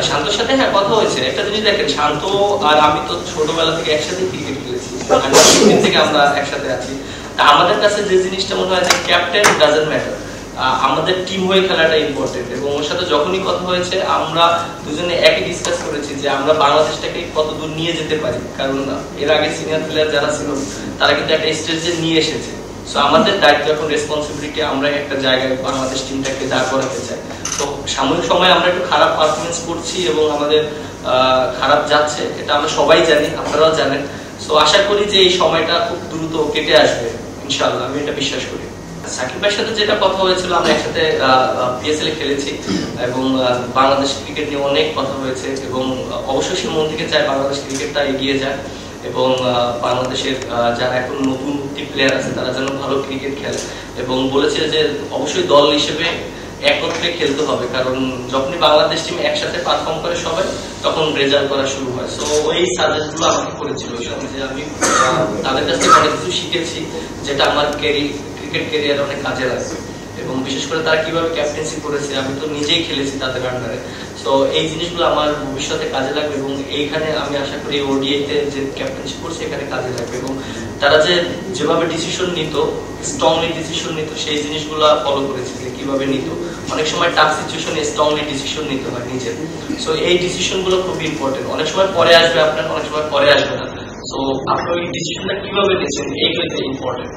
শান্তর সাথে হ্যাঁ কথা হয়েছে। একটা জিনিস দেখেন, শান্ত আর আমি তো ছোটবেলা থেকে একসাথে ক্রিকেট খেলেছি, থেকে আমরা একসাথে আছি। তা আমাদের কাছে যে জিনিসটা মনে হয় যে ক্যাপ্টেন ডাজন্ট ম্যাটার, আমাদের টিম হয়ে খেলাটা ইম্পর্টেন্ট। এবং ওর সাথে যখনই কথা হয়েছে আমরা দুজনে একই ডিসকাস করেছি যে আমরা বাংলাদেশটাকে কত দূর নিয়ে যেতে পারি, কারণ এর আগে সিনিয়র প্লেয়ার যারা ছিল তারা কিন্তু একটা স্টেজে নিয়ে এসেছে। সো আমাদের দায়িত্ব এখন রেসপন্সিবিলিটি, আমরা একটা জায়গায় বাংলাদেশ টিমটাকে দাঁড় করাতে চাই। তো সাময়িক সময় আমরা একটু খারাপ পারফরমেন্স করছি এবং আমাদের খারাপ যাচ্ছে, এটা আমরা সবাই জানি, আপনারাও জানেন। সো আশা করি যে এই সময়টা খুব দ্রুত কেটে আসবে ইনশাআল্লাহ, আমি এটা বিশ্বাস করি। সাকিব ভাইয়ের সাথে যেটা কথা হয়েছিল, আমরা একসাথে পিএসএল এ খেলেছি এবং বাংলাদেশ ক্রিকেট নিয়ে অনেক কথা হয়েছে এবং অবশ্যই সে মন থেকে চায় বাংলাদেশ ক্রিকেটটা এগিয়ে যায় এবং বাংলাদেশের যারা এখন নতুন প্লেয়ার আছে তারা যেন ভালো ক্রিকেট খেলে। এবং বলেছে যে অবশ্যই দল হিসেবে একত্রে খেলতে হবে, কারণ যখনই বাংলাদেশ টিম একসাথে পারফর্ম করে সবাই, তখন রেজাল্ট করা শুরু হয়। সো ওই সাজেস্ট গুলো আমাকে করেছিল ওই সময়, যে আমি তাদের কাছ থেকে অনেক কিছু শিখেছি যেটা আমার ক্রিকেট ক্যারিয়ারে অনেক কাজে লাগবে। এবং বিশেষ করে তারা কিভাবে ক্যাপ্টেন্সি করেছে, আমি তো নিজেই খেলেছি তাদের আন্ডারে। সো এই জিনিসগুলো আমার ভবিষ্যতে কাজে লাগবে এবং এইখানে আমি আশা করি ওডিআইতে যে ক্যাপ্টেন্সি করছে এখানে কাজে লাগবে। এবং তারা যেভাবে ডিসিশন নিত, স্ট্রংলি ডিসিশন নিত, সেই জিনিসগুলো ফলো করেছে যে কিভাবে নিত। অনেক সময় টাফ সিচুয়েশনে স্ট্রংলি ডিসিশন নিতে হয় নিজের। সো এই ডিসিশন গুলো খুবই ইম্পর্টেন্ট। অনেক সময় পরে আসবে আপনার, অনেক সময় পরে আসবে না। সো আপনি ওই ডিসিশনটা কিভাবে নিচ্ছেন, এইগুলো ইম্পর্টেন্ট।